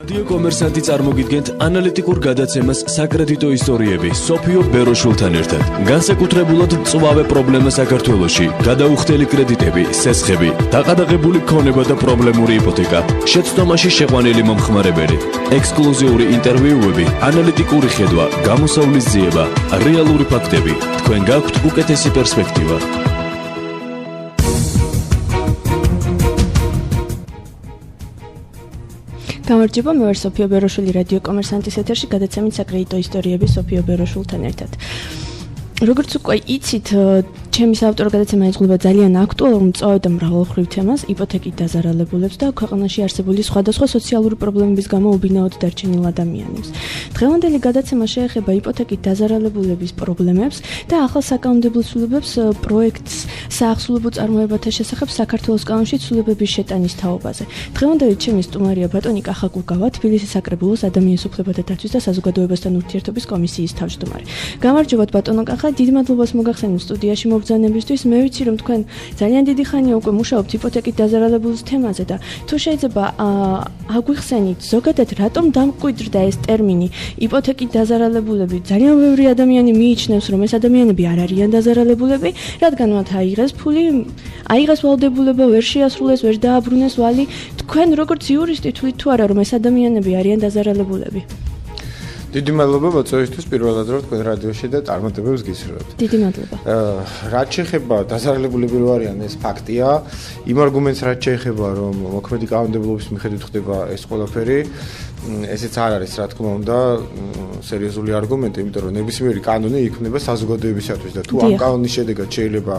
რადიო კომერსანტი წარმოგიდგენთ ანალიტიკურ გადაცემას საკრედიტო ისტორიები სოფიო ბეროშულთან ერთად. განსაკუთრებულად მწვავე პრობლემა საქართველოში, გადაუხდელი კრედიტები, სესხები, დაყადაღებული ქონება და პრობლემური იპოთეკა, შეცდომაში შეყვანილი მომხმარებელი, ექსკლუზიური ინტერვიუები, ანალიტიკური ხედვა, გამოსავლის ძიება, რეალური ფაქტები. თქვენ გაქვთ უკეთესი პერსპექტივა. გამარჯობა, მე ვარ სოფიო ბეროშვილი რადიო კომერსანტის ეთერში გადაცემით საკრედიტო ისტორიები სოფიო ბეროშულთან ერთად. როგორც უკვე იცით, ჩემი საავტორო გადაცემა ეძღვნება ძალიან აქტუალურ, მწვავე და მრავალმხრივ თემას, იპოთეკით დაზარალებულებს და ქვეყანაში არსებული სხვადასხვა სოციალური პრობლემების გამო უბინაოდ დარჩენილ ადამიანებს. დღევანდელი გადაცემა შეეხება იპოთეკით დაზარალებულების პრობლემებს და ახალ საკანონმდებლო ცვლილებებს პროექტს საახსულობო წარმოებათა შესახებ საქართველოს კანონში ცვლილებების შეტანის თაობაზე. დღევანდელი ჩემი სტუმარია ბატონი კახა კუკავა, თბილისის საკრებულოს ადამიანის უფლებათა დაცვის და საზოგადოებასთან ურთიერთობის კომისიის თავმჯდომარე. გამარჯობათ ბატონო კახა, დიდ მადლობას მოგახსენებთ სტუდიაში მოგზაურობისთვის. მე ვიცი რომ თქვენ ძალიან დიდი ხანია უკვე მუშაობთ იპოთეკით დაზარალებულის თემაზე და თუ შეიძლება აგვიხსენით ზოგადად რატომ დამკვიდრდა ეს ტერმინი იპოთეკით დაზარალებულები. ძალიან ბევრი ადამიანი მიიჩნევს რომ ეს ადამიანები არ არიან დაზარალებულები, რადგან მათ აიღეს ფული, აიღეს ვალდებულება, ვერ შეასრულეს, ვერ დააბრუნეს ვალი. თქვენ როგორც იურისტი თვლით თუ არა რომ ეს ადამიანები არიან დაზარალებულები? დიდი მადლობა მოწვევისთვის პირველად რომ თქვენ რადიოში და წარმატებებს გისურვებთ. დიდი მადლობა. რაც შეეხება დაზარალებულები რო არიან, ეს ფაქტია. იმ არგუმენტს რაც შეეხება რომ მოქმედი კანონმდებლობის მიხედვით ხდება ეს ყველაფერი, ესეც არ არის რა თქმა უნდა სერიოზული არგუმენტი, იმიტომ რომ ნებისმიერი კანონი იქმნება საზოგადოებისათვის და თუ ამ კანონის შედეგად შეიძლება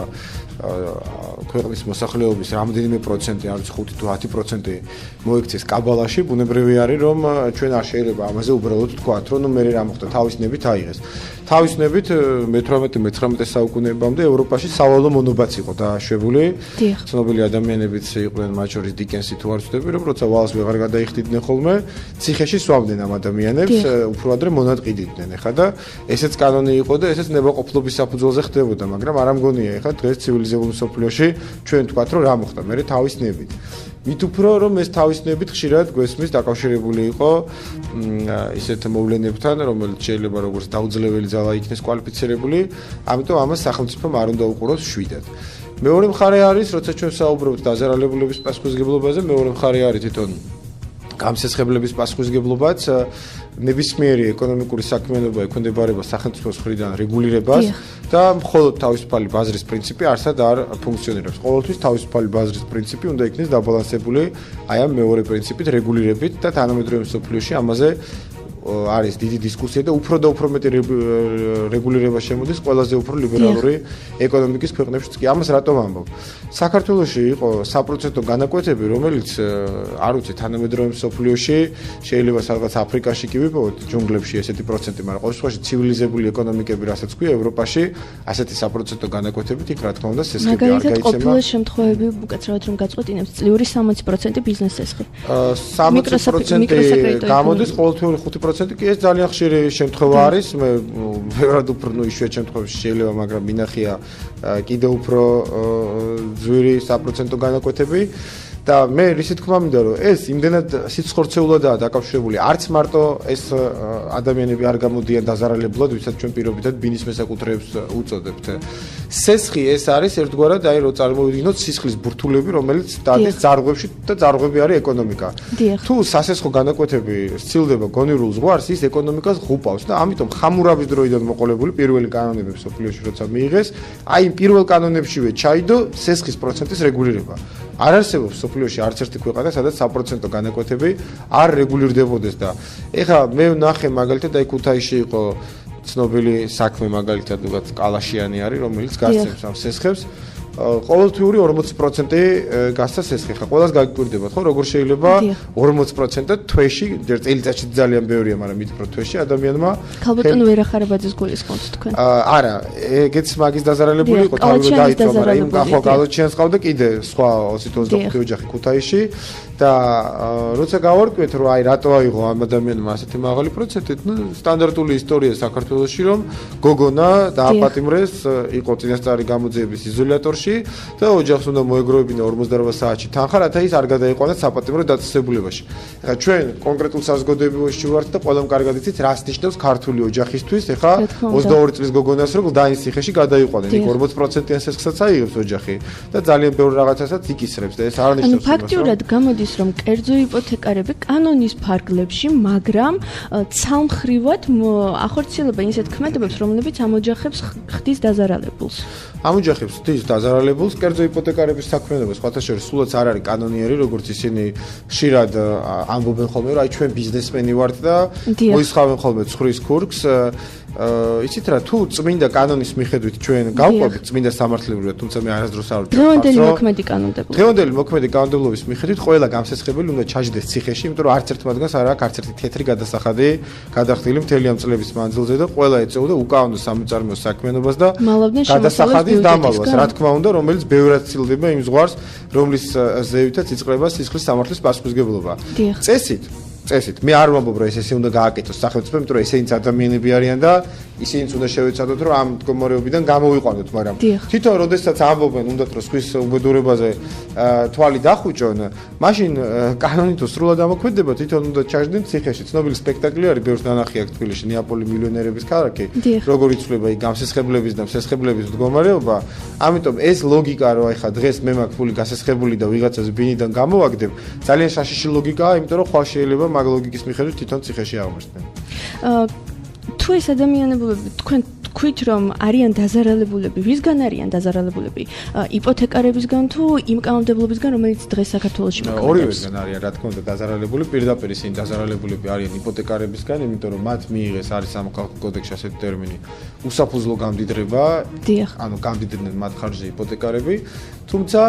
ქვეყნის მოსახლეობის რამდენიმე პროცენტი, არის 5 თუ 10% მოექცეს კაბალაში, ბუნებრივი არის რომ ჩვენ არ შეიძლება ამაზე უბრალოდ თქვათ რომ მე რა მოხდა თავისნებით აიღეს. თავისნებით მე-18-19 საუკუნეებამდე ევროპაში სავალო მონობაც იყო დააშვებული. ცნობილი ადამიანებიც იყვნენ, მათ შორის დიკენსი თუ არ ვცდები, რომ როცა ვალს ვეღარ გადაიხდიდნენ ხოლმე, ციხეში სვამდნენ ამ ადამიანებს, უფრო ადრე მონატყიდიდნენ. ეხლა და ესეც კანონი იყო და ესეც ნებაყოფლობის საფუძველზე ხდებოდა, მაგრამ არ ამგონია ეხლა დღეს ცივილიზებულ მსოფლიოში ჩვენ თქვათ რომ რა მოხდა, მე თავისნებით. მით უფრო რომ ეს თავისნებით ხშირად გვესმის დაკავშირებული იყო ისეთ მოვლენებთან, რომელიც შეიძლება როგორც დაუძლეველი ძალა იქნეს კვალიფიცირებული, ამიტომ ამას სახელმწიფომ არ უნდა უყუროს შვიდად. მეორე მხარე არის, როცა ჩვენ საუბრობთ დაზარალებულების პასუხისმგებლობაზე, მეორე მხარე არის თვითონ გამსესხებლების პასუხისმგებლობაც, ნებისმიერი ეკონომიკური საქმიანობა ექვემდებარება სახელმწიფოს მხრიდან რეგულირებას და მხოლოდ თავისუფალი ბაზრის პრინციპი არსად არ ფუნქციონირებს. ყოველთვის თავისუფალი ბაზრის პრინციპი უნდა იქნეს დაბალანსებული აი ამ მეორე პრინციპით რეგულირებით და თანამედროვე მსოფლიოში ამაზე არის დიდი დისკუსია და უფრო და უფრო მეტი რეგულირება შემოდის ყველაზე უფრო ლიბერალური ეკონომიკის ქვეყნებშიც კი. ამას რატომ ამბობ? საქართველოში იყო საპროცენტო განაკვეთები, რომელიც არ ვიცი თანამედროვე მსოფლიოში შეიძლება სადღაც აფრიკაში კი ვიპოვოთ ჯუნგლებში ესეთი პროცენტი, მაგრამ ყოველ შემთხვევაში ცივილიზებული ეკონომიკები, რასაც ქვია ევროპაში, ასეთი საპროცენტო განაკვეთებით იქ რა თქმა უნდა სესხები არ გაიცემა. მაგალითად ყოფილი შემთხვევები უკაცრავად რომ გაწყვეტინებს წლიური 60% ბიზნეს სესხი. 60% გამოდის, ყოველთვიური 5% კი ეს ძალიან ხშირი შემთხვევა არის. მე ვერად უფრო იშვიათ შემთხვევებში შეიძლება, მაგრამ მინახია კიდევ უფრო ძვირი საპროცენტო განაკვეთები და მე რისი თქმა მინდა რომ ეს იმდენად სიცხორცეულადაა დაკავშირებული, არც მარტო ეს ადამიანები არ გამოდიან დაზარალებულად, ვისაც ჩვენ პირობითად ბინის მესაკუთრეებს უწოდებთ. სესხი ეს არის ერთგვარად აი რო წარმოვიდგინოთ სისხლის ბურთულები, რომელიც დადის ძარღვებში და ძარღვები არის ეკონომიკა. თუ სასესხო განაკვეთები სცილდება გონივრულ ზღვარს, ის ეკონომიკას ღუპავს და ამიტომ ხამურაბის დროიდან მოყოლებული პირველი კანონები მსოფლიოში როცა მიიღეს, აი იმ პირველ კანონებშივე ჩაიდო სესხის პროცენტის რეგულირება. არ არსებობს მსოფლიოში არც ერთი ქვეყანა, სადაც საპროცენტო განაკვეთები არ რეგულირდებოდეს და ეხლა მე ვნახე მაგალითად აი ქუთაისში იყო ცნობილი საქმე მაგალითად ვიღაც კალაშიანი არის, რომელიც გასცემს ამ სესხებს. ყოველთვიური 40% გასცა სესხი. ხა ყველას გაგიკვირდებათ, ხო, როგორ შეიძლება 40% თვეში, ჯერ წელიწადში ძალიან ბევრია, მაგრამ მით უფრო თვეში ადამიანმა ქალბატონო ვერახარებაძის გულისხმობთ თქვენ. არა, ეგეც მაგის დაზარალებული იყო, თავი რომ დაიწყო, მაგრამ იმ ახლა კალოჩიანს ყავდა კიდე სხვა 20-25 ოჯახი ქუთაისში და როცა გავარკვიეთ რომ აი რატო აიღო ამ ადამიანმა ასეთი მაღალი პროცენტი, სტანდარტული ისტორია საქართველოში რომ გოგონა დააპატიმრეს, იყო წინასწარი გამოძიების იზოლატორში და ოჯახს უნდა მოეგროვებინა 48 საათში თანხა, რათა ის არ გადაიყვანოს საპატიმრო დაწესებულებაში. ეხლა ჩვენ კონკრეტულ საზოგადოებაში ვართ და ყველამ კარგად იცით რას ნიშნავს ქართული ოჯახისთვის, ეხლა 22 წლის გოგონას რომ გლდანის ციხეში გადაიყვანენ, იქ 40%-იან სესხსაც აიღებს ოჯახი და ძალიან ბევრ რაღაცასაც იკისრებს და ეს არ ნიშნავს იმას, ფაქტურად გამოდის რომ კერძო იპოთეკარები კანონის ფარგლებში, მაგრამ ცალმხრივად ახორციელებენ ისეთ ქმედებებს, რომლებიც ამ ოჯახებს ხდის დაზარალებულს. ამ ოჯახებს ხდის დაზარალებულს კერძო იპოთეკარების საქმიანობა სხვათა შორის სულაც არ არის კანონიერი, როგორც ისინი ხშირად ამბობენ ხოლმე, რომ აი ჩვენ ბიზნესმენი ვართ და მოისხავენ ხოლმე ცხვრის ქურქს. იცით რა, თუ წმინდა კანონის მიხედვით ჩვენ გავყვებით წმინდა სამართლებრივად, თუმცა მე არასდროს არ ვიტყვი. დღევანდელი მოქმედი კანონმდებლობა. დღევანდელი მოქმედი კანონმდებლობის მიხედვით ყველა გამსესხებელი უნდა ჩაჯდეს ციხეში, იმიტომ რომ არც ერთ მათგანს არ აქვს არც ერთი თეთრი გადასახადი გადახდილი მთელი ამ წლების მანძილზე და ყველა ეწეოდა უკანონო სამოწარმეო საქმიანობას და გადასახადის დამალვას, რა თქმა უნდა, რომელიც ბევრად ცილდება იმ ზღვარს, რომლის ზევითაც იწყება სისხლის სამართლის პასუხისმგებლობა. წესით მე არ ვამბობ რომ ესე უნდა გააკეთოს სახელმწიფო, იმიტომ რომ ესენიც ადამიანები არიან და ისინიც უნდა შევეცადოთ რომ ამ მდგომარეობიდან გამოვიყვანოთ, მაგრამ თვითონ როდესაც ამბობენ უნდათ რომ სხვის უბედურებაზე თვალი დახუჭონ, მაშინ კანონი თუ სრულად ამოქმედება, თვითონ უნდა ჩაჯდნენ ციხეში. ცნობილი სპექტაკლი არის, ბევრს ნანახი აქვს თბილისში, ნეაპოლი მილიონერების ქალაქი, როგორ იცვლება იქ გამსესხებლების და მსესხებლების მდგომარეობა. ამიტომ ეს ლოგიკა რომ აი ხა დღეს მე მაქვს ფული გასესხებული და ვიღაცას ბინიდან გამოვაგდებ, ძალიან საშიში ლოგიკაა, იმიტომ რომ ხვალ შეიძლება მაგ ლოგიკის მიხედვით თვითონ ციხეში აღმოჩნდნენ. თუ ეს ადამიანები თქვენ თქვით რომ არიან დაზარალებულები, ვისგან არიან დაზარალებულები? იპოთეკარებისგან თუ იმ კანონმდებლობისგან, რომელიც დღეს საქართველოში მოქმედებს? ორივესგან არიან, რა თქმა უნდა, დაზარალებული. პირდაპირ ისინი დაზარალებულები არიან იპოთეკარებისგან, იმიტომ რომ მათ მიიღეს არის სამოქალაქო კოდექსში ასეთი ტერმინი უსაფუძვლო გამდიდრება, ანუ გამდიდრდნენ მათ ხარჯზე იპოთეკარები. თუმცა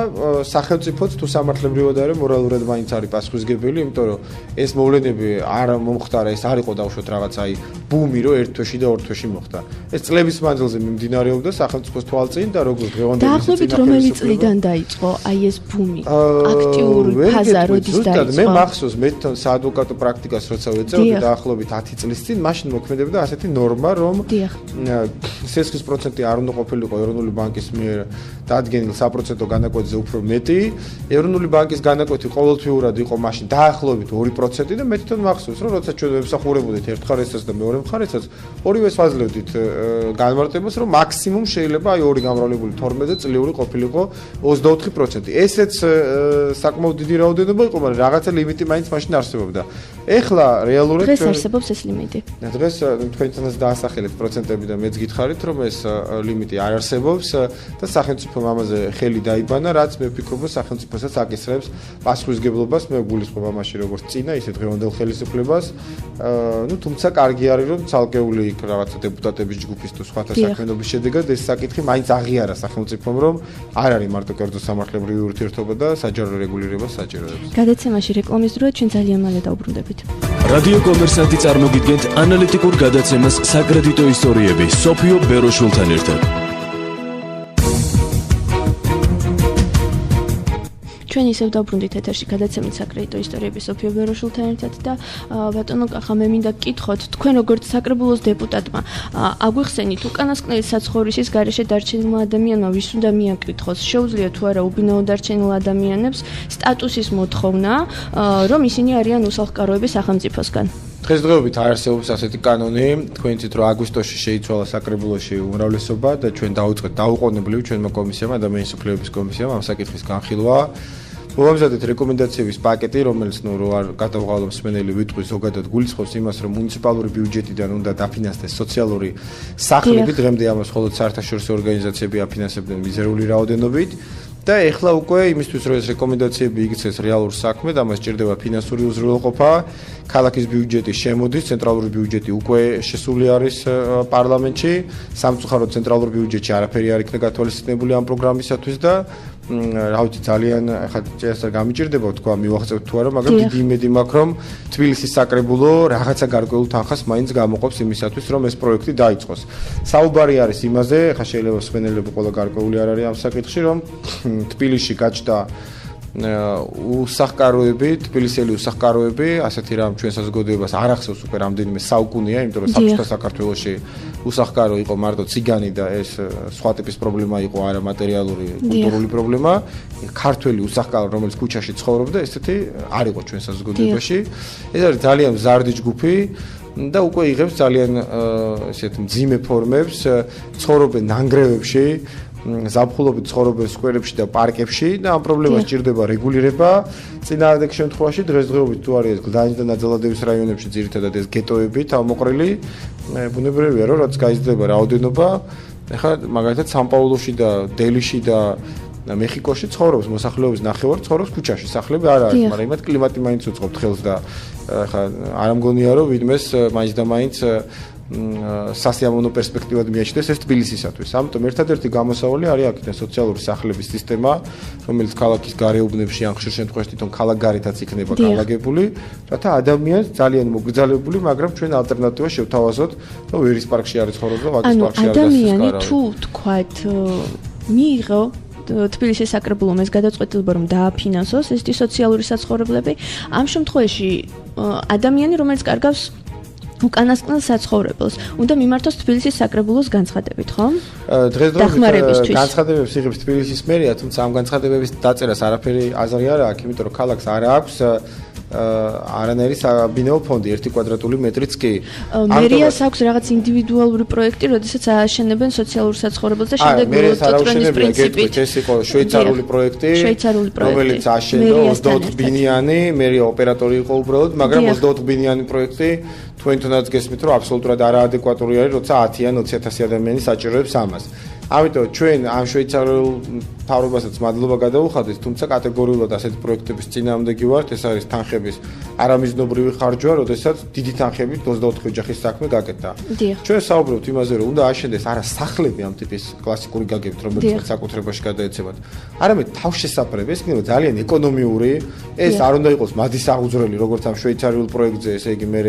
სახელმწიფოც თუ სამართლებრივად არის მორალურად მაინც არის პასუხისმგებელი, იმიტომ რომ ეს მოვლენები არ მომხდარა, ეს არ იყო დავუშვათ რაღაც აი ბუმი რომ ერთ თვეში და ორ თვეში მოხდა. ეს წლების მანძილზე მიმდინარეობდა სახელმწიფოს თვალწინ და როგორც დღევანდელი დაახლოებით რომელი წლიდან დაიწყო აი ეს ბუმი? აქტიური ფაზა როდის დაიწყო? მე მახსოვს მე საადვოკატო პრაქტიკას როცა ვეწევდი დაახლოებით 10 წლის წინ, მაშინ მოქმედებდა ასეთი ნორმა, რომ სესხის პროცენტი არ უნდა ყოფილიყო ეროვნული ბანკის მიერ დადგენილ საპროცენტო განაკვეთზე უფრო მეტი. ეროვნული ბანკის განაკვეთი ყოველთვიურად იყო მაშინ დაახლოებით 2% და მე თვითონ მახსოვს, რომ როცა ჩვენ ვემსახურებოდით ერთ მხარესაც და მეორე მხარესაც, ორივეს ვაძლევდით განმარტებას, რომ მაქსიმუმ შეიძლება აი ორი გამრავლებული 12-ზე წლიური ყოფილიყო 24%. ესეც საკმაოდ დიდი რაოდენობა იყო, მაგრამ რაღაცა ლიმიტი მაინც მაშინ არსებობდა. ეხლა რეალურად დღეს არსებობს ეს ლიმიტი. დღეს თქვენთანაც დაასახელეთ პროცენტები და მეც გითხარით, რომ ეს ლიმიტი არ არსებობს და სახელმწიფომ ამაზე ხელი დაიბანა, რაც მე ვფიქრობ, რომ სახელმწიფოსაც აკისრებს პასუხისმგებლობას, მე გულისხმობ ამაში როგორც წინა, ისე დღევანდელ ხელისუფლებას. თუმცა კარგი არის, რომ ცალკეული იქ რაღაცა დეპუტატების ჯგუფის თუ სხვათა საქმიანობის შედეგად ეს საკითხი მაინც აღიარა სახელმწიფომ, რომ არ არის მარტო კერძო სამართლებრივი ურთიერთობა და საჯარო რეგულირება საჭიროებს. გადაცემაში რეკლამის დროა ჩვენ ძალიან მალე დავუბრუნდებით. რადიო კომერსანტი წარმოგიდგენთ ანალიტიკურ გადაცემას საკრედიტო ისტორიები სოფიო ბეროშულთან ერთად. ჩვენ ისევ დავბრუნდით ეთერში გადაცემით საკრედიტო ისტორიები სოფიო ბეროშულთან ერთად და ბატონო კახა მე მინდა გკითხოთ, თქვენ როგორც საკრებულოს დეპუტატმა აგვიხსენით უკანასკნელი საცხოვრისის გარეშე დარჩენილ ადამიანმა ვის უნდა მიაკითხოს, შეუძლია თუ არა უბინაო დარჩენილ ადამიანებს სტატუსის მოთხოვნა, რომ ისინი არიან უსახლკაროები სახელმწიფოსგან? დღესდღეობით არსებობს ასეთი კანონი, თქვენ იცით რომ აგვისტოში შეიცვალა საკრებულოში უმრავლესობა და ჩვენ დაუწყეთ დაუყოვნებლივ ჩვენმა კომისიამ, ადამიანის უფლებების კომისიამ ამ საკითხის განხილვა. მოვამზადეთ რეკომენდაციების პაკეტი, რომელიც რო არ გადავღალო მსმენელი ვიტყვი ზოგადად გულისხმობს იმას, რომ მუნიციპალური ბიუჯეტიდან უნდა დაფინანსდეს სოციალური სახლები, დღემდე ამას მხოლოდ საერთაშორისო ორგანიზაციები აფინანსებდნენ მიზერული რაოდენობით. და ეხლა უკვე იმისთვის რომ ეს რეკომენდაციები იქცეს რეალურ საქმედ, ამას სჭირდება ფინანსური უზრუნველყოფა. ქალაქის ბიუჯეტი შემოდის, ცენტრალური ბიუჯეტი უკვე შესული არის პარლამენტში. სამწუხაროდ ცენტრალურ ბიუჯეტში არაფერი არ იქნა გათვალისწინებული ამ პროგრამისათვის და რა ვიცი ძალიან ხა წესად გამიჭირდება თქვა მივახცევთ თუ არა, მაგრამ დიდი იმედი მაქვს რომ თბილისის საკრებულო რაღაცა გარკვეულ თანხას მაინც გამოყოფს იმისათვის რომ ეს პროექტი დაიწყოს. საუბარი არის იმაზე, ხა შეიძლება მსმენელები ყველა გარკვეული არ არის ამ საკითხში, რომ თბილისში გაჩნდა უსახკაროები, თბილისელი უსახკაროები, ასეთი რამ ჩვენ საზოგადოებას არ ახსოვს უკვე რამდენიმე საუკუნეა, იმიტომ რომ საბჭოთა საქართველოში უსახკარო იყო მარტო ციგანი და ეს სხვა ტიპის პრობლემა იყო, არა მატერიალური, კულტურული პრობლემა. ქართველი უსახკარო, რომელიც ქუჩაში ცხოვრობდა, ესეთი არ იყო ჩვენ საზოგადოებაში. ეს არის ძალიან მზარდი ჯგუფი და უკვე იღებს ძალიან ესეთ მძიმე ფორმებს, ცხოვრობენ ნანგრევებში, ზაფხულობით ცხოვრობენ სკვერებში და პარკებში და ამ პრობლემას ჭირდება რეგულირება. წინააღმდეგ შემთხვევაში დღესდღეობით თუ არის გლდანის და ნაძალადევის რაიონებში ძირითადად ეს გეტოები თავმოყრილი, ბუნებრივია რომ რაც გაიზრდება რაოდენობა, ეხლა მაგალითად სამპაულოში და დელიში და მეხიკოში ცხოვრობს მოსახლეობის ნახევარი ცხოვრობს ქუჩაში, სახლები არ არის, მაგრამ იმათ კლიმატი მაინც უწყობთ ხელს და ეხლა არ ამგონია რომ ვინმეს მაინც და მაინც სასიამოვნო პერსპექტივად მიაჩნდეს ეს თბილისისათვის. ამიტომ ერთადერთი გამოსავალი არის აქედან სოციალური სახლების სისტემა, რომელიც ქალაქის გარეუბნებში ან ხშირ შემთხვევაში თვითონ ქალაქგარეთაც იქნება განლაგებული, რათა ადამიანს ძალიან მოგრძალებული, მაგრამ ჩვენ ალტერნატივა შევთავაზოთ, რომ ვერის პარკში არის ცხოვრობს და ვაკის პარკში არის. ადამიანი თუ თქვათ მიიღო თბილისის საკრებულომ ეს გადაწყვეტილება რომ დააფინანსოს ეს სოციალური საცხოვრებლები, ამ შემთხვევაში ადამიანი რომელიც კარგავს უკანასკნელ საცხოვრებელს, უნდა მიმართოს თბილისის საკრებულოს განცხადებით, ხო? დღესდღეობით განცხადებებს იღებს თბილისის მერია, თუმცა ამ განცხადებების დაწერას არაფერი აზრი არ აქვს, იმიტომ რომ ქალაქს არ აქვს არანაირი საბინაო ფონდი 1 კვადრატული მეტრიც კი. მერიას აქვს რაღაც ინდივიდუალური პროექტი, როდესაც ააშენებენ სოციალურ საცხოვრებელს და შემდეგ ტოტრენის პრინციპით ეს იყო შვეიცარიული პროექტი, რომელიც აშენდა 24 ბინიანი, მერია ოპერატორი იყო უბრალოდ, მაგრამ 24 ბინიანი პროექტი თქვენთანაც გესმით, რომ აბსოლუტურად არაადეკვატური არის, როცა 10-ან 20,000 ადამიანი საჭიროებს ამას. ამიტომ ჩვენ ამ შვეიცარიულ მთავრობასაც მადლობა გადავუხადეთ, თუმცა კატეგორიულად ასეთი პროექტების წინააღმდეგი ვართ, ეს არის თანხების არამიზნობრივი ხარჯვა, როდესაც დიდი თანხებით 24 ოჯახის საქმე გაკეთდა. ჩვენ საუბრობთ იმაზე, რომ უნდა აშენდეს არა სახლები ამ ტიპის კლასიკური გაგებით, რომელიც საკუთრებაში გადაეცემათ, არამედ თავშესაფრები, ეს იქნება ძალიან ეკონომიური, ეს არ უნდა იყოს მადის აღუძვრელი, როგორც ამ შვეიცარიულ პროექტზე, ესე იგი მე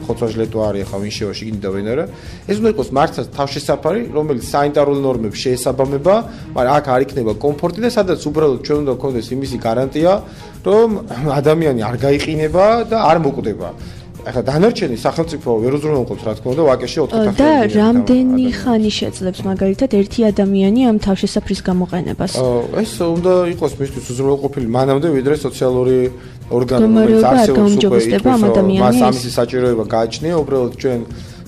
ხოცვაჟლეტო არის ახლა ვინ შევა შიგნით და ვინ არა. ეს უნდა იყოს მართლაც თავშესაფარი, რომელიც საინტერესო ნორმებს შეესაბამება, მაგრამ აქ არ იქნება კომფორტი და სადაც უბრალოდ ჩვენ უნდა გქონდეს იმისი გარანტია, რომ ადამიანი არ გაიყინება და არ მოკვდება. ახლა დანარჩენი სახელმწიფო ვერ უზრუნველყოფს, რა თქმა უნდა, ვაკეში 4 და რამდენი ხანი შეძლებს მაგალითად ერთი ადამიანი ამ თავშესაფრის გამოყენებას? ეს უნდა იყოს მისთვის უზრუნველყოფილი მანამდე, ვიდრე სოციალური ორგანო, რომელიც არსებობს უკვე მას ამისი საჭიროება გააჩნია, უბრალოდ ჩვენ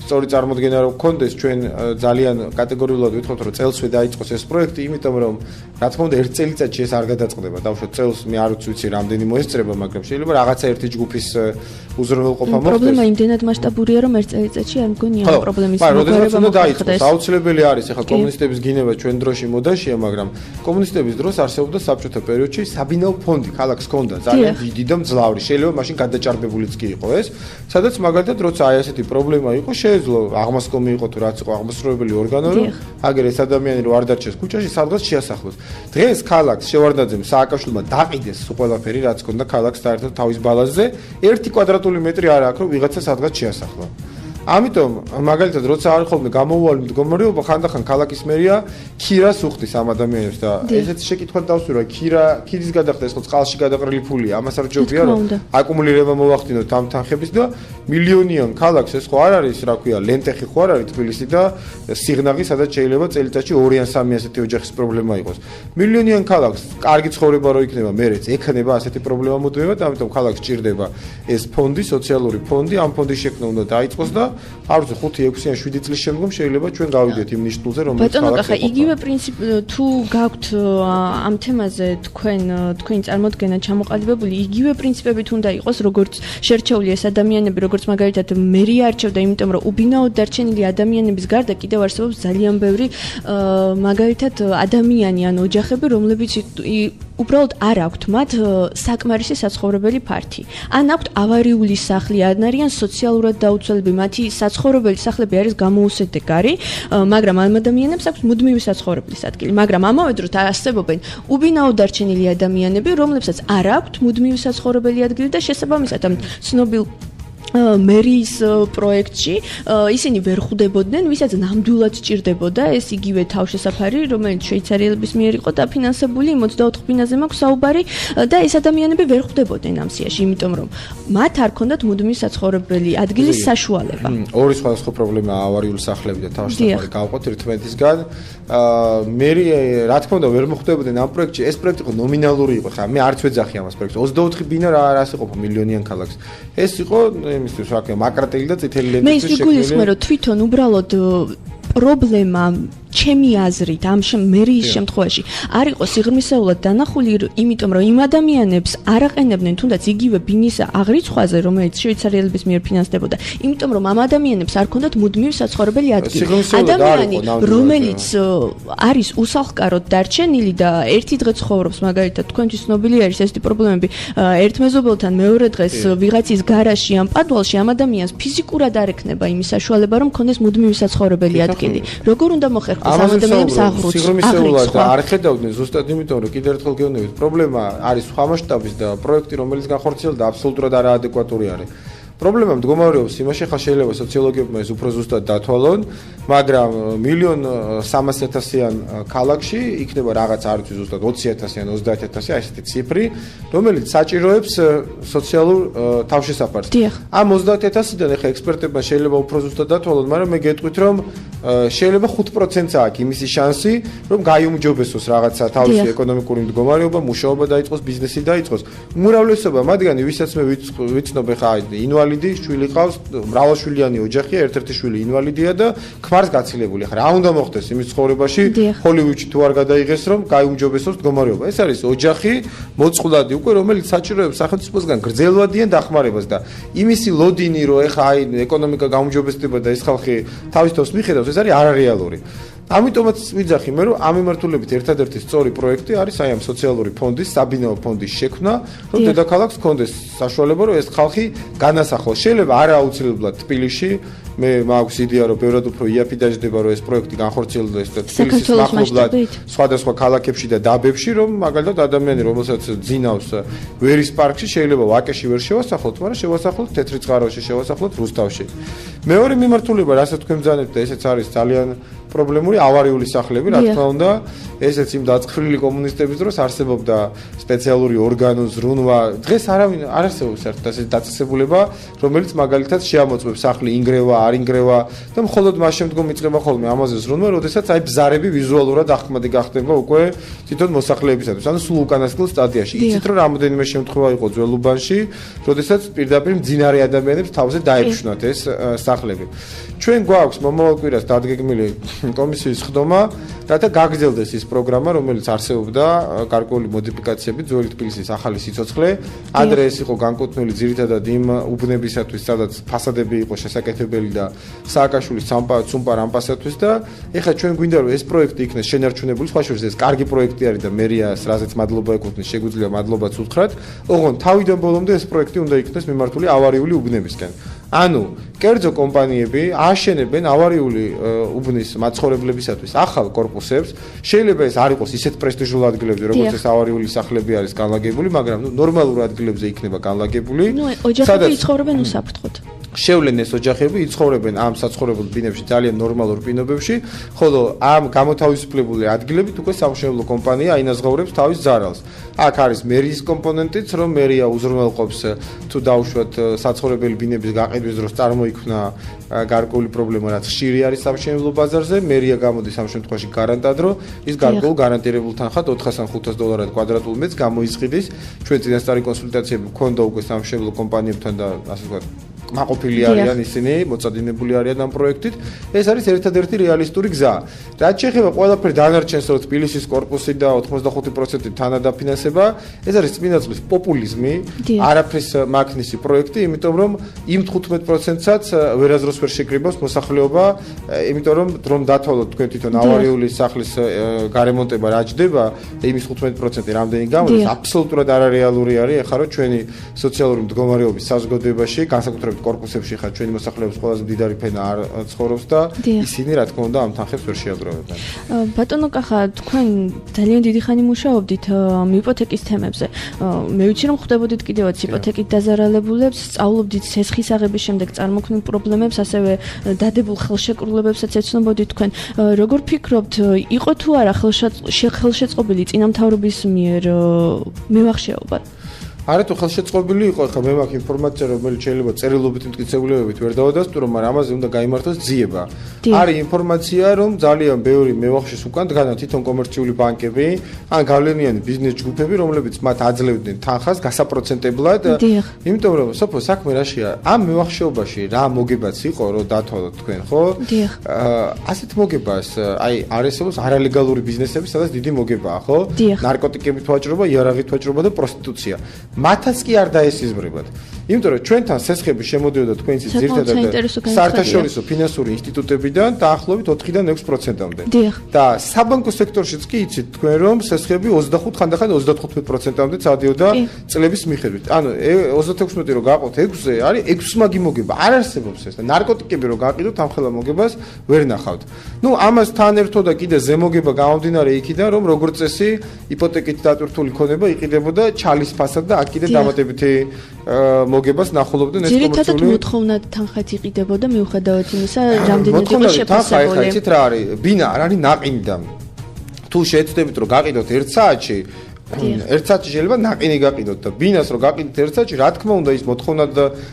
სწორი წარმოდგენა რომ გქონდეს, ჩვენ ძალიან კატეგორიულად ვიტყოთ, რომ წელსვე დაიწყოს ეს პროექტი, იმიტომ რომ რა თქმა უნდა, 1 წელიწადში ეს არ გადაწყდება. დავუშვათ წელს მე არ ვიცი რამდენი მოესწრება, მაგრამ შეიძლება რაღაცა ერთი ჯგუფის უზრუნველყოფა მოხდეს. პრობლემა იმდენად მასშტაბურია, რომ 1 წელიწადში არ მგონია ამ პრობლემის მოგვარება მოხდეს. აუცილებელი არის, ახლა კომუნისტების გინება ჩვენ დროში მოდაშია, მაგრამ კომუნისტების დროს არსებობდა საბჭოთა პერიოდში საბინაო ფონდი, ქალაქს ჰქონდა ძალიან დიდი და მძლავრი. შეიძლება მაშინ გადაჭარბებულიც კი იყო ეს, სადაც მაგალითად როცა აი ასეთი პრობლემა იყო, შეეძლო აღმასკომი იყო თუ რაც იყო აღმასრულებელი ორგანო, რომ აგერ ეს ადამიანი რო არ დარჩეს ქუჩაში, სადღაც შეასახლოს. დღეს ქალაქს შევარდნაძემ სააკაშვილმა დაყიდეს ყველაფერი, რაც ჰქონდა ქალაქს საერთოდ თავის ბალანსზე, 1 კვადრატული მეტრი არ აქვს, რომ ვიღაცა სადღაც შეასახლა. ამიტომ მაგალითად როცა არ ხოლმე გამოუვალი მდგომარეობა, ხანდახან ქალაქის მერია ქირას უხდის ამ ადამიანებს და ესეც შეკითხვა დავსვირა, ქირის გადახდა ეს ხო წყალში გადაყრილი ფულია, ამას არ ჯობია რომ აკუმულირება მოვახდინოთ ამ თანხების და მილიონიან ქალაქს ეს ხო არ არის, რა ქვია, ლენტეხი ხო არ არის თბილისი და სიღნაღი, სადაც შეიძლება წელიწადში 2 ან 3 ასეთი ოჯახის პრობლემა იყოს. მილიონიან ქალაქს კარგი ცხოვრება რო იქნება, მერეც ექნება ასეთი პრობლემა მოდივება, ამიტომ ქალაქს ჭირდება ეს ფონდი, სოციალური ფონდი, ამ ფონდის შექმნა უნდა დაიწყოს და არ ვიცი 5-6 ან 7 წლის შემდგომ შეიძლება ჩვენ გავიდეთ იმ ნიშნულზე, რომელიც ქალაქს ეხება. იგივე პრინციპი თუ გაქვთ ამ თემაზე თქვენი წარმოდგენა ჩამოყალიბებული, იგივე პრინციპებით უნდა იყოს, როგორც შერჩეული ეს ადამიანები, როგორც მაგალითად მერია არჩევდა, იმიტომ რომ უბინაოდ დარჩენილი ადამიანების გარდა კიდევ არსებობს ძალიან ბევრი მაგალითად ადამიანი ან ოჯახები, რომლებიც უბრალოდ არ აქვთ მათ საკმარისი საცხოვრებელი ფართი. ან აქვთ ავარიული სახლი, ან არიან სოციალურად დაუცველები, მათი საცხოვრებელი სახლები არის გამოუსადეგარი, მაგრამ ამ ადამიანებს აქვს მუდმივი საცხოვრებლის ადგილი, მაგრამ ამავე დროს არსებობენ უბინაოდ დარჩენილი ადამიანები, რომლებსაც არ აქვთ მუდმივი საცხოვრებელი ადგილი და შესაბამისად ამ ცნობილ მერის პროექტში ისინი ვერ ხვდებოდნენ, ვისაც ნამდვილად სჭირდებოდა ეს იგივე თავშესაფარი, რომელიც შვეიცარიელების მიერ იყო დაფინანსებული, 24 ფინანსზე მაქვს საუბარი და ეს ადამიანები ვერ ხვდებოდნენ ამ სიაში, იმიტომ რომ მათ არ ქონდათ მუდმივი საცხოვრებელი ადგილის საშუალება. ორი სხვადასხვა პრობლემაა ავარიული სახლები და თავშესაფარი გავყოთ ერთმანეთისგან. მერი რა თქმა უნდა ვერ მოხვდებოდნენ ამ პროექტში, ეს პროექტი იყო ნომინალური იყო, ხა მე არც ვეძახი ამას პროექტს. 24 ბინა რას იყო მილიონიან ქალაქს. ეს იყო იმისთვის რა ქვია მაკრატელი და წითელი ლენტის შექმნილი. მე გულისხმობ რომ თვითონ უბრალოდ პრობლემა ჩემი აზრით ამ მერის შემთხვევაში არ იყო სიღრმისეულად დანახული, იმიტომ რომ იმ ადამიანებს არ აყენებდნენ თუნდაც იგივე ბინის აღრიცხვაზე, რომელიც შვეიცარიელების მიერ ფინანსდებოდა, იმიტომ რომ ამ ადამიანებს არ ქონდათ მუდმივი საცხოვრებელი ადგილი. ადამიანი, რომელიც არის უსახლკაროდ დარჩენილი და ერთი დღე ცხოვრობს, მაგალითად, თქვენთვის ცნობილი არის ეს პრობლემები, ერთ მეზობელთან მეორე დღეს ვიღაცის გარაჟში ან პადვალში ამ ადამიანს ფიზიკურად არ ექნება იმის საშუალება, რომ ქონდეს მუდმივი საცხოვრებელი ადგილი. როგორ უნდა მოხერხდეს ამ ადამიანებს აღრუც? სიღრმისეულად არ ხედავდნენ ზუსტად იმიტომ, რომ კიდევ ერთხელ გეუბნებით, პრობლემა არის სხვა მასშტაბის და პროექტი, რომელიც განხორციელდა, აბსოლუტურად არაადეკვატური არის. პრობლემა მდგომარეობს იმაში, ხა შეიძლება სოციოლოგებმა ეს უფრო ზუსტად დათვალონ, მაგრამ 1.300.000-იან ქალაქში იქნება რაღაც არ ვიცი ზუსტად 20.000 ან 30.000 აი ესეთი ციფრი, რომელიც საჭიროებს სოციალურ თავშესაფარს. ამ 30.000-დან ახლა ექსპერტებმა შეიძლება უფრო ზუსტად დათვალონ, მაგრამ მე გეტყვით, რომ შეიძლება 5%-ს აქვს იმისი შანსი, რომ გაიუმჯობესოს რაღაცა თავისი ეკონომიკური მდგომარეობა, მუშაობა დაიწყოს, ბიზნესი დაიწყოს. უმრავლესობა მათგანი, ვისაც მე ვიცნობ ხა ინვალიდი, შვილი ყავს, მრავალშვილიანი ოჯახია, ერთ-ერთი შვილი ინვალიდია და ქმარს გაცილებული. ახლა რა უნდა მოხდეს იმის ცხოვრებაში, ჰოლივუდში თუ არ გადაიღეს, რომ გაიუმჯობესოს მდგომარეობა. ეს არის ოჯახი, მოწყვლადი უკვე, რომელიც საჭიროებს სახელმწიფოსგან გრძელვადიან დახმარებას და იმისი ლოდინი, რომ ეხა აი ეკონომიკა გაუმჯობესდება და ეს ხალხი თავის თავს მიხედავს, ეს არის არარეალური. ამიტომაც ვიძახი მე, რომ ამ მიმართულებით ერთადერთი სწორი პროექტი არის აი ამ სოციალური ფონდის, საბინაო ფონდის შექმნა, რომ დედაქალაქს ჰქონდეს საშუალება, რომ ეს ხალხი განასახლოს. შეიძლება არა აუცილებლად თბილისში, მე მაქვს იდეა, რომ ბევრად უფრო იაფი დაждდება, რომ ეს პროექტი განხორციელდეს და თბილისის მახლობლად სხვადასხვა ქალაქებში და დაბებში, რომ მაგალითად ადამიანი, რომელსაც ძინავს ვერის პარკში, შეიძლება ვაკეში ვერ შევასახლოთ, მაგრამ შევასახლოთ თეთრიწყაროში, შევასახლოთ რუსთავში. მეორე მიმართულება, რასაც თქვენ ბრძანებთ და ესეც არის ძალიან პრობლემური ავარიული სახლები, რა თქმა უნდა, ესეც იმ დაწყფრილი კომუნისტების დროს არსებობდა სპეციალური ორგანო ზრუნვა. დღეს არავინ არ არსებობს საერთოდ დაწესებულება, რომელიც მაგალითად შეამოწმებს სახლი ინგრევა, არ ინგრევა და მხოლოდ მას შემდგომ იწყება ხოლმე ამაზე ზრუნვა, როდესაც აი ბზარები ვიზუალურად ახმადი გახდება უკვე თვითონ მოსახლეებისათვის, ანუ სულ უკანასკნელ სტადიაში. იცით რომ რამოდენიმე შემთხვევა იყო ძველუბანში, როდესაც პირდაპირ მძინარე ადამიანებს თავზე დაეფშვნათ ეს სახლები. ჩვენ გვაქვს მომავალ კვირას დადგეგმილი კომისიის ხდომა, რათა გაგრძელდეს ის პროგრამა, რომელიც არსებობდა გარკვეული მოდიფიკაციები ძველი თბილისის ახალი სიცოცხლე. ადრე ეს იყო განკუთვნილი ძირითადად იმ უბნებისათვის, სადაც ფასადები იყო შესაკეთებელი და სააკაშვილის ცუმპა რამპასათვის და ეხლა ჩვენ გვინდა რომ ეს პროექტი იქნეს შენარჩუნებული, სხვა შორის ეს კარგი პროექტი არის და მერიას რაზეც მადლობა ეკუთვნის, შეგვიძლია მადლობაც უთხრათ. ოღონდ თავიდან ბოლომდე ეს პროექტი უნდა იქნეს მიმართული ავარიული უბნებისკენ. ანუ კერძო კომპანიები აშენებენ ავარიული უბნის მაცხოვრებლებისათვის ახალ კორპუსებს. შეიძლება ეს არ იყოს ისეთ პრესტიჟულ ადგილებზე, როგორც ეს ავარიული სახლები არის განლაგებული, მაგრამ ნორმალურ ადგილებზე იქნება განლაგებული. ოჯახები იცხოვრებენ უსაფრთხოდ. შევლენ ეს ოჯახები, იცხოვრებენ ამ საცხოვრებელ ბინებში ძალიან ნორმალურ ბინობებში, ხოლო ამ გამოთავისუფლებული ადგილებით უკვე სამშენებლო კომპანია აინაზღაურებს თავის ზარალს. აქ არის მერიის კომპონენტიც, რომ მერია უზრუნველყოფს თუ დაუშვათ საცხოვრებელი ბინების გაყიდვის დროს წარმოიქმნა გარკვეული პრობლემა, რაც ხშირი არის სამშენებლო ბაზარზე, მერია გამოდის ამ შემთხვევაში გარანტად, რომ ის გარკვეულ გარანტირებულ თანხად $400-500 კვადრატულ მეტრს გამოიზღიდის. ჩვენ წინასწარი კონსულტაციები გვქონდა უკვე სამშენებლო კომპანიებთან და ასე ვთქვათ მაყოფილი არიან ისინი, მოწადინებული არიან ამ პროექტით. ეს არის ერთადერთი რეალისტური გზა. რაც შეეხება ყველაფერ დანარჩენს, რომ თბილისის კორპუსი და 85% თანადაფინანსება, ეს არის წმინდაძღვრის პოპულიზმი, არაფრის მაქნისი პროექტი, იმიტომ რომ იმ 15%-საც ვერაზროს ვერ შეკრიბავს მოსახლეობა, იმიტომ რომ დათვალოთ თქვენ თვითონ ავარიული სახლის გარემონტება რა ჯდება, იმის 15% რამდენი გამოდის, აბსოლუტურად არარეალური არის, ეხლა რომ ჩვენი სოციალური მდგომარეობის საზოგადოებაში განსაკუთრებით მაგალითად კორპუსებში ხარ ჩვენი მოსახლეობის ყველაზე მდიდარი ფენა არ ცხოვრობს და ისინი რა თქმა უნდა ამ თანხებს ვერ შეაგროვებენ. ბატონო კახა, თქვენ ძალიან დიდი ხანი მუშაობდით იპოთეკის თემებზე. მე ვიცი რომ ხვდებოდით კიდევაც იპოთეკით დაზარალებულებს, სწავლობდით სესხის აღების შემდეგ წარმოქმნილ პრობლემებს, ასევე დადებულ ხელშეკრულებებსაც ეცნობოდით თქვენ. როგორ ფიქრობთ, იყო თუ არა ხელშეწყობილი წინამთავრობის მიერ მევახშეობა? არა თუ ხელშეწყობილი იყო, ხა მე მაქვს ინფორმაცია, რომელიც შეიძლება წერილობით მტკიცებულებებით ვერ დავადასტურო, მაგრამ ამაზე უნდა გაიმართოს ძიება. არის ინფორმაცია, რომ ძალიან ბევრი მევახშეს უკან დგანან თვითონ კომერციული ბანკები, ან გავლენიანი ბიზნეს ჯგუფები, რომლებიც მათ აძლევდნენ თანხას გასაპროცენტებლად. იმიტომ რომ სოფო საქმე რაშია, ამ მევახშეობაში რა მოგებაც იყო, რომ დათვალოთ თქვენ, ხო? ასეთ მოგებას, აი არესებს არალეგალური ბიზნესები, სადაც დიდი მოგებაა, ხო? ნარკოტიკებით ვაჭრობა, იარაღით ვაჭრობა და პროსტიტუცია. მათაც კი არ დაესიზმრებათ. იმიტომ რომ ჩვენთან სესხები შემოდიოდა თქვენს ძირითადად საერთაშორისო ფინანსური ინსტიტუტებიდან დაახლოებით 4-დან 6%-მდე. და საბანკო სექტორშიც კი იცით თქვენ რომ სესხები 25 ხანდახან 35%-მდე წადიოდა წლების მიხედვით. ანუ 36 რო გაყოთ 6-ზე არის 6 მაგი მოგება. არ არსებობს ეს. ნარკოტიკები რო გაყიდოთ ამ ხელა მოგებას ვერ ნახავთ. ნუ ამას თან ერთო და კიდე ზემოგება გამომდინარე იქიდან რომ როგორც წესი იპოთეკით დატვირთული ქონება იყიდებოდა ჩალის ფასად და აქ კიდე დამატებითი მოგებას ნახულობდნენ ეს კომერციული. ძირითადად მოთხოვნად თანხით იყიდებოდა მიუხედავად იმისა, რამდენად იყო შეფასებული. ხა იცით რა არის? ბინა არ არის ნაყინდა. თუ შეეცდებით რომ გაყიდოთ 1 საათში, 1 საათში შეიძლება ნაყინი გაყიდოთ და ბინას რო გაყიდოთ 1 საათში, რა თქმა უნდა ის მოთხოვნად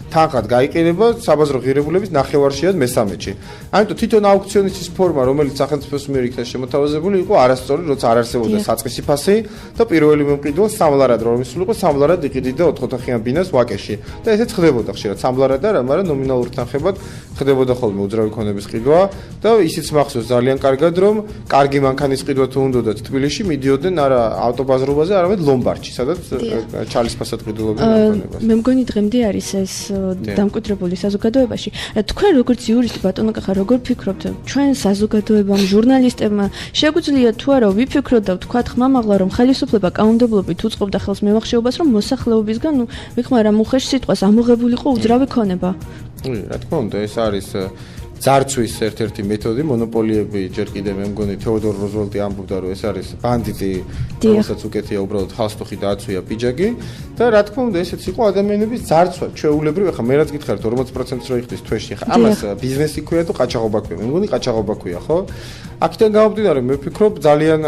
თანხად გაიყიდება საბაზრო ღირებულების ნახევარშიად მესამედში. ამიტომ თვითონ აუქციონის ფორმა, რომელიც სახელმწიფოს მიერ იქნა შემოთავაზებული, იყო არასწორი, როცა არ არსებობდა საწყისი ფასი და პირველი მემკვიდრე სამლარად რომ ისულიყო, სამლარად იყიდიდა 4 ოთახიან ბინას ვაკეში. და ესეც ხდებოდა ხშირად სამლარად არა, მაგრამ ნომინალურ თანხებად ხდებოდა ხოლმე უძრავი ქონების ყიდვა და ისიც მახსოვს ძალიან კარგად, რომ კარგი მანქანის ყიდვა თუ უნდათ თბილისში, მიდიოდნენ არა ავტობაზრობაზე, არამედ ლომბარდში, სადაც ჩალის ფასად ყიდულობდნენ ქონებას. მე მგონი დღემდე არის ეს დამკვიდრებული საზოგადოებაში. თქვენ როგორც იურისტი ბატონო კახა, როგორ ფიქრობთ, ჩვენ საზოგადოებამ, ჟურნალისტებმა შეგვიძლია თუ არა ვიფიქროთ და ვთქვათ ხმამაღლა, რომ ხელისუფლება კანონმდებლობით უწყობდა ხელს მევახშეობას, რომ მოსახლეობისგან ვიხმარა მუხეშ სიტყვას ამოღებულიყო უძრავი ქონება? რა თქმა უნდა, ეს არის ძარცვის ერთ-ერთი მეთოდი, მონოპოლიები ჯერ კიდე მე მგონი თეოდორ რუზველტი ამბობდა, რომ ეს არის ბანდიტი, რომელსაც უკეთია უბრალოდ ხალხსტუხი დააცვია პიჯაკი და რა თქმა უნდა ესეც იყო ადამიანების ძარცვა, ჩვეულებრივ, ახლა მე რაც გითხარით 40%-ს რო იხდის თვეში, ახლა ამას ბიზნესი ქვია თუ ყაჩაღობა ქვია? მე მგონი ყაჩაღობა ქვია, ხო? აქედან გამომდინარე, მე ვფიქრობ ძალიან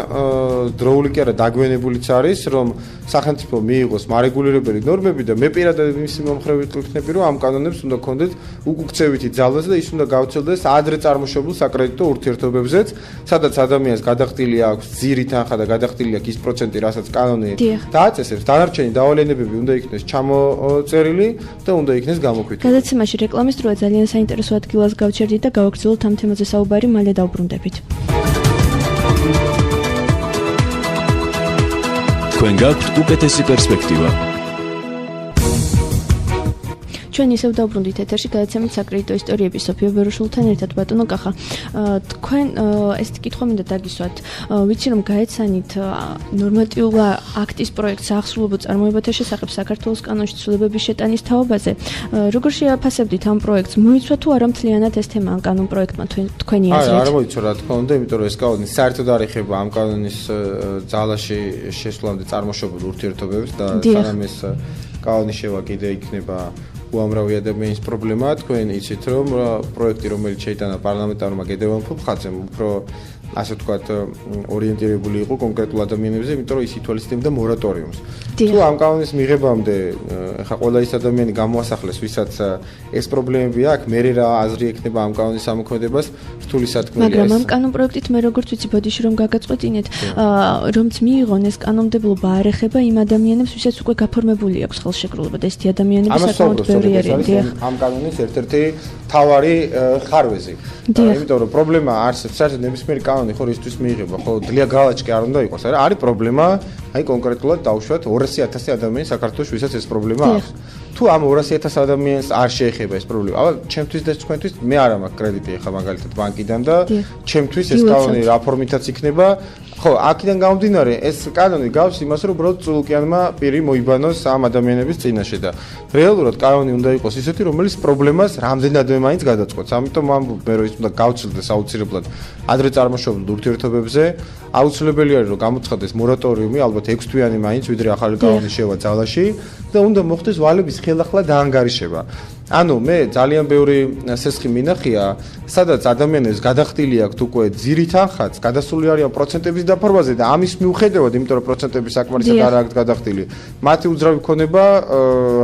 დროული კი არა დაგვენებულიც არის, რომ სახელმწიფო მიიღოს მარეგულირებელი ნორმები და მე პირადად მისი მომხრე ვიქნები, რომ ამ კანონებს უნდა გქონდეთ უკუქცევითი ძალაზე და ის უნდა გავრცელდეს ადრე წარმოშობილ საკრედიტო ურთიერთობებზეც, სადაც ადამიანს გადახდილი აქვს ძირი თანხა და გადახდილი აქვს ის პროცენტი, რასაც კანონი დააწესებს. დანარჩენი დავალენებები უნდა იქნეს ჩამოწერილი და უნდა იქნეს გამოქვეყნებული. გადაცემაში რეკლამის დროა ძალიან საინტერესო ადგილას გავჩერდით და გავაგრძელოთ ამ თემაზე საუბარი, მალე დავბრუნდებით. თქვენ გაქვთ უკეთესი პერსპექტივა. ჩვენ ისევ დავბრუნდით ეთერში გადაცემით საკრედიტო ისტორიების სოფიო ბეროშულთან ერთად ბატონო კახა. თქვენ ეს კითხვა მინდა დაგისვათ. ვიცი რომ გაეცანით ნორმატიული აქტის პროექტს ახსოვებო წარმოებათა შესახებ საქართველოს კანონში ცვლილებების შეტანის თაობაზე. როგორ შეაფასებდით ამ პროექტს? მოიცვა თუ არა მთლიანად ეს თემა ამ კანონ პროექტმა თქვენი აზრით? არ მოიცვა რა თქმა უნდა, იმიტომ რომ ეს კანონი საერთოდ არ ეხება ამ კანონის ძალაში შესვლამდე წარმოშობილ ურთიერთობებს და სანამ ეს კანონი შევა კიდე იქნება უამრავი ადამიანის პრობლემაა. თქვენ იცით რომ პროექტი რომელიც შეიტანა პარლამენტარმა გედევან ფუფხაძემ უფრო ასე ვთქვათ ორიენტირებული იყო კონკრეტულ ადამიანებზე, იმიტომ რომ ის ითვალისწინებდა მორატორიუმს. თუ ამ კანონის მიღებამდე ხა ყველა ის ადამიანი გამოასახლეს, ვისაც ეს პრობლემები აქვს, მე რა აზრი ექნება ამ კანონის ამოქმედებას, რთული სათქმელია. მაგრამ ამ კანონ პროექტით მე როგორც ვიცი ბოდიში რომ გაგაწყვეტინეთ, რომც მიიღონ ეს კანონმდებლობა არ ეხება იმ ადამიანებს, ვისაც უკვე გაფორმებული აქვს ხელშეკრულება და ესეთი ადამიანები საკმაოდ ბევრი არიან. ამ კანონის ერთ-ერთი მთავარი ხარვეზი. იმიტომ რომ პრობლემა არსებობს, საერთოდ ნებისმიერი კანონი ხო რისთვის მიიღება, ხო დლია გალაჭკი არ უნდა იყოს, არა? არის პრობლემა, აი კონკრეტულად დავუშვათ 200,000 ადამიანი საქართველოს, ვისაც ეს პრობლემა აქვს. თუ ამ 200,000 ადამიანს არ შეეხება ეს პრობლემა. აბა, ჩემთვის და თქვენთვის მე არ მაქვს კრედიტი ახლა მაგალითად ბანკიდან და ჩემთვის ეს კანონი რა ფორმითაც იქნება. ხო, აქედან გამომდინარე, ეს კანონი გავს იმას, რომ უბრალოდ წულუკიანმა პირი მოიბანოს ამ ადამიანების წინაშე და რეალურად კანონი უნდა იყოს ისეთი, რომელიც პრობლემას რამდენადმე მაინც გადაწყვეტს. ამიტომ ამბობ მე, რომ ის უნდა გავცილდეს აუცილებლად ადრე წარმოშობილ ურთიერთობებზე. აუცილებელი არის, რომ გამოცხადდეს მორატორიუმი, ალბათ 6 თვიანი მაინც, ვიდრე ახალი კანონი შევა ძალაში და უნდა მოხდეს ვალების ხელახლა დაანგარიშება. ანუ მე ძალიან ბევრი სესხი მინახია, სადაც ადამიანებს გადახდილი აქვთ უკვე ძირით ანხაც, გადასული არიან პროცენტების დაფორმაზე და ამის მიუხედავად, იმიტომ რომ პროცენტები საკმარისად არ აქვს გადახდილი, მათი უძრავი ქონება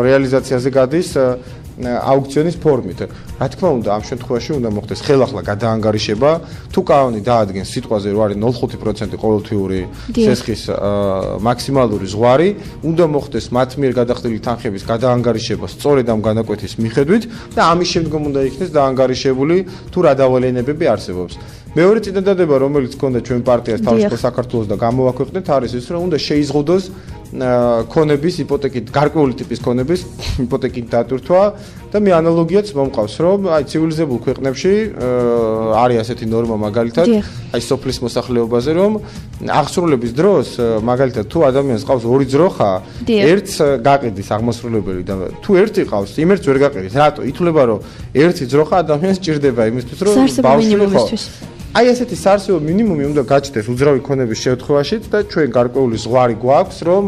რეალიზაციაზე გადის აუქციონის ფორმით. რა თქმა უნდა, ამ შემთხვევაში უნდა მოხდეს ხელახლა გადაანგარიშება, თუ კანონი დაადგენს სიტყვაზე რომ არის 0.5% ყოველთვიური სესხის მაქსიმალური ზღვარი, უნდა მოხდეს მათ მიერ გადახდილი თანხების გადაანგარიშება სწორედ ამ განაკვეთის მიხედვით და ამის შემდგომ უნდა იქნეს დაანგარიშებული თუ რა დავალენებები არსებობს. მეორე წინადადება, რომელიც ჰქონდა ჩვენ პარტიას თავისუფალ საქართველოს და გამოვაქვეყნეთ, არის ის, რომ უნდა შეიზღუდოს ქონების იპოთეკით, გარკვეული ტიპის ქონების იპოთეკით დატვირთვა და მე ანალოგიაც მომყავს, რომ აი ცივილიზებულ ქვეყნებში არის ასეთი ნორმა მაგალითად, აი სოფლის მოსახლეობაზე, რომ აღსრულების დროს მაგალითად თუ ადამიანს ყავს ორი ძროხა, ერთს გაყიდის აღმასრულებელი და თუ ერთი ყავს, იმ ერთს ვერ გაყიდის. რატო? ითვლება, რომ ერთი ძროხა ადამიანს ჭირდება იმისთვის, რომ ბავშვი ხო აი ესეთი საარსებო მინიმუმი უნდა გაჩნდეს უძრავი ქონების შემთხვევაშიც და ჩვენ გარკვეული ზღვარი გვაქვს, რომ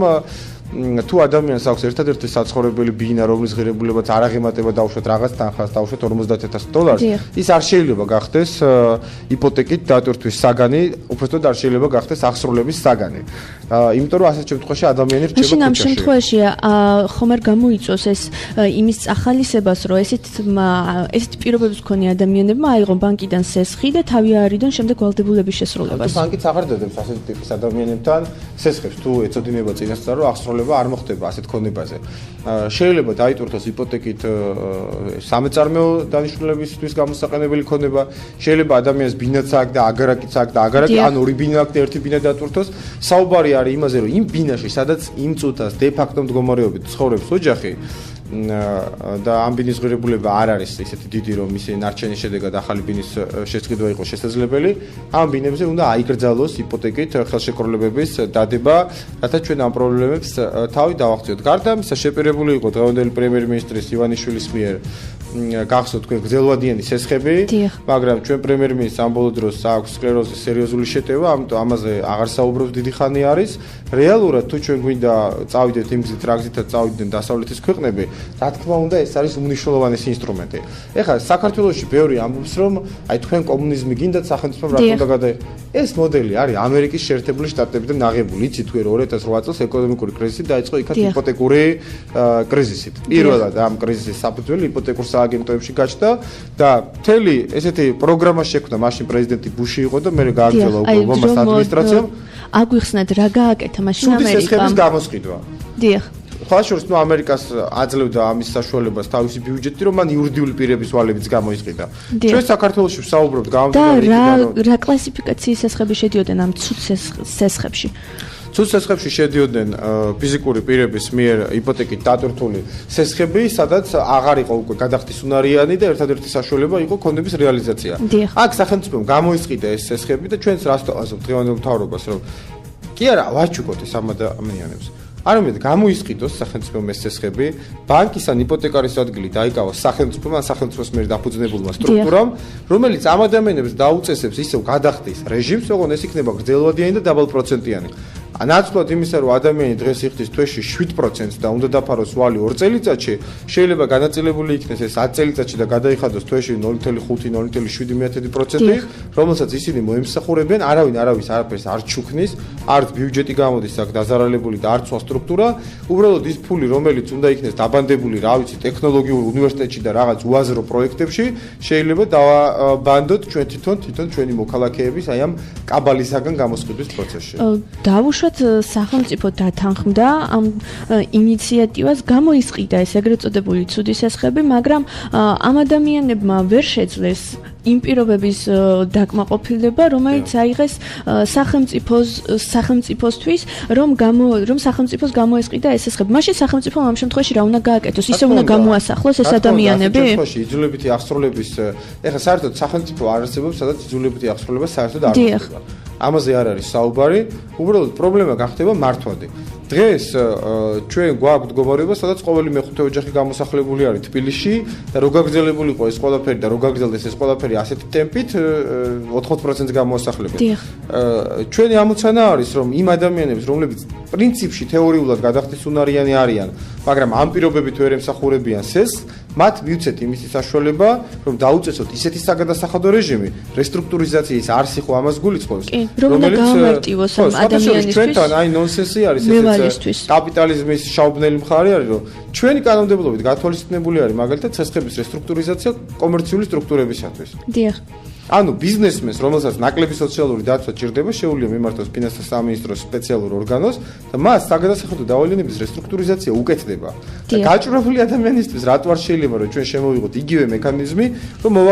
თუ ადამიანს აქვს ერთადერთი საცხოვრებელი ბინა, რომლის ღირებულებაც არ აღემატება დაუშვათ რაღაც თანხას, დაუშვათ $50,000, ის არ შეიძლება გახდეს იპოთეკით დატვირთვის საგანი, უბრალოდ არ შეიძლება გახდეს აღსრულების საგანი. იმიტომ რომ ასეთ შემთხვევაში ადამიანი რჩება ქუჩაში. მაშინ ამ შემთხვევაში ხომ არ გამოიწვევს ეს იმის ახალისებას, რომ ესეთი პირობების მქონე ადამიანებმა აიღონ ბანკიდან სესხი და თავი აარიდონ შემდეგ ვალდებულების შესრულებას. ბანკიც აღარ დადებს ასეთ ტიპის ადამიანებთან სესხებს, თუ ეცოდინება წინასწარ რომ აღსრულება არ მოხდება ასეთ ქონებაზე. შეიძლება დაიტვირთოს იპოთეკით სამეწარმეო დანიშნულებისთვის გამოსაყენებელი ქონება, შეიძლება ადამიანს ბინაც აქვს და აგარაკიც აქვს და აგარაკი ან ორი ბინა აქვს და ერთი ბინა დატვირთოს. საუბარი არის იმაზე, რომ იმ ბინაში, სადაც იმ წუთას დე-ფაქტო მდგომარეობით ცხოვრობს ოჯახი და ამ ბინის ღირებულება არ არის ისეთი დიდი, რომ მისი ნარჩენის შედეგად ახალი ბინის შეწყიდვა იყოს შესაძლებელი, ამ ბინებზე უნდა აიკრძალოს იპოთეკით ხელშეკრულებების დადება, რათა ჩვენ ამ პრობლემებს თავი დავახციოთ. გარდა ამისა, შეპირებული იყო დღევანდელი პრემიერ-მინისტრის ივანიშვილის მიერ გახსოვთ თქვენ გრძელვადიანი სესხები, მაგრამ ჩვენ პრემიერ-მინისტრს ამ ბოლო დროს აქვს სკლეროზის სერიოზული შეტევა, ამიტომ ამაზე აღარ საუბრობს დიდი ხანი არის. რეალურად თუ ჩვენ გვინდა წავიდეთ იმ გზით, რა გზითაც წავიდნენ დასავლეთის ქვეყნები, რა თქმა უნდა, ეს არის უმნიშვნელოვანესი ინსტრუმენტი. ეხლა საქართველოში ბევრი ამბობს, რომ აი თქვენ კომუნიზმი გინდათ, სახელმწიფომ რა უნდა გადაიღოს. ეს მოდელი არის ამერიკის შეერთებული შტატებიდან აღებული. იცით თუ 2008 წელს ეკონომიკური კრიზისი დაიწყო იქაც იპოთეკური კრიზისით. პირველად ამ კრიზისის საფუძველი იპოთეკურ სააგენტოებში გაჩნდა და მთელი ესეთი პროგრამა შექმნა მაშინ პრეზიდენტი ბუში იყო და მე გააგრძელა უკვე ობამას ადმინისტრაციამ. აგვიხსნათ რა გააკეთა მაშინ ამერიკამ. სესხების გამოსყიდვა. დიახ. ხალხშორის ნუ ამერიკას აძლევდა ამის საშუალებას თავისი ბიუჯეტი, რომ მან იურიდიული პირების ვალებიც გამოიყიდა. ჩვენ საქართველოში ვსაუბრობთ გამომდინარე იქიდან, რომ რა კლასიფიკაციის სესხები შედიოდნენ ამ ცუდ სესხებში? ცუდ სესხებში შედიოდნენ ფიზიკური პირების მიერ იპოთეკით დატვირთული სესხები, სადაც აღარ იყო უკვე გადახდის უნარიანი და ერთადერთი საშუალება იყო ქონების რეალიზაცია. აქ სახელმწიფომ გამოიყიდა ეს სესხები და ჩვენს რას თავაზობთ დღევანდელ მთავრობას, რომ კი არა, ვაჩუქოთ ეს ამ ადამიანებს. არამედ გამოიყიდოს სახელმწიფომ ეს სესხები, ბანკის ან იპოთეკარის ადგილი დაიკავოს სახელმწიფომ ან სახელმწიფოს მიერ დაფუძნებულმა სტრუქტურამ, რომელიც ამ ადამიანებს დაუწესებს ისევ გადახდის რეჟიმს, ოღონდ ეს იქნება გრძელვადიანი და დაბალპროცენტიანი. ანაცვლად იმისა, რომ ადამიანი დღეს იხდის თვეში 7% და უნდა დაფაროს ვალი 2 წელიწადში, შეიძლება განაწილებული იქნეს ეს 10 წელიწადში და გადაიხადოს თვეში 0.5-0.7%, რომელსაც ისინი მოემსახურებენ, არავინ არაფერს არ ჩუქნის, არც ბიუჯეტი გამოდის აქ დაზარალებული და არც სხვა სტრუქტურა, უბრალოდ ის ფული, რომელიც უნდა იქნეს დაბანდებული, რა ვიცი, ტექნოლოგიურ უნივერსიტეტში და რაღაც უაზრო პროექტებში, შეიძლება დავაბანდოთ ჩვენ თვითონ ჩვენი მოქალაქეების აი ამ კაბალისაგან გამოსყიდვის პროცესში. უშუალოდ სახელმწიფო დათანხმდა ამ ინიციატივას, გამოისყიდა ეს ეგრეთ წოდებული ცუდი სესხები, მაგრამ ამ ადამიანებმა ვერ შეძლეს იმ პირობების დაკმაყოფილება, რომელიც აიღეს სახელმწიფოსთვის, რომ სახელმწიფოს გამოესყიდა ეს სესხები. მაშინ სახელმწიფომ ამ შემთხვევაში რა უნდა გააკეთოს? ისე უნდა გამოასახლოს ეს ადამიანები? ამ შემთხვევაში იძულებითი აღსრულების, ეხლა საერთოდ სახელმწიფო არ არსებობს, სადაც იძულებითი აღსრულება საერთოდ არ ხდება. ამაზე არ არის საუბარი, უბრალოდ პრობლემა გახდება მართვადი. დღეს ჩვენ გვაქვს მდგომარეობა, სადაც ყოველი მეხუთე ოჯახი გამოსახლებული არის თბილისში და რო გაგრძელებულიყო ეს ყველაფერი და რო გაგრძელდეს ეს ყველაფერი ასეთი ტემპით 80%-ს გამოასახლებენ. ჩვენი ამოცანა არის, რომ იმ ადამიანებს, რომლებიც პრინციპში თეორიულად გადახდისუნარიანი არიან, მაგრამ ამ პირობებით ვერ ემსახურებიან სესხს, მათ მივცეთ იმისი საშუალება, რომ დაუწესოთ ისეთი საგადასახადო რეჟიმი, რესტრუქტურიზაციის არსი ხო ამას გულისხმობს, რომელიც გამარტივოს ამ ადამიანისთვის. ჩვენთან აი ნონსენსი არის ეს კაპიტალიზმის შაუბნელი მხარე არის, რომ ჩვენი კანონმდებლობით გათვალისწინებული არის მაგალითად სესხების რესტრუქტურიზაცია კომერციული სტრუქტურებისათვის. დიახ. ანუ ბიზნესმენს, რომელსაც ნაკლები სოციალური დაცვა ჭირდება, შეუძლია მიმართოს ფინანსთა სამინისტროს სპეციალურ ორგანოს და მას საგადასახადო დავალენების რესტრუქტურიზაცია უკეთდება. და გაჭირვებული ადამიანისთვის რატო არ შეიძლება რომ ჩვენ შემოვიღოთ იგივე მექანიზმი, რომ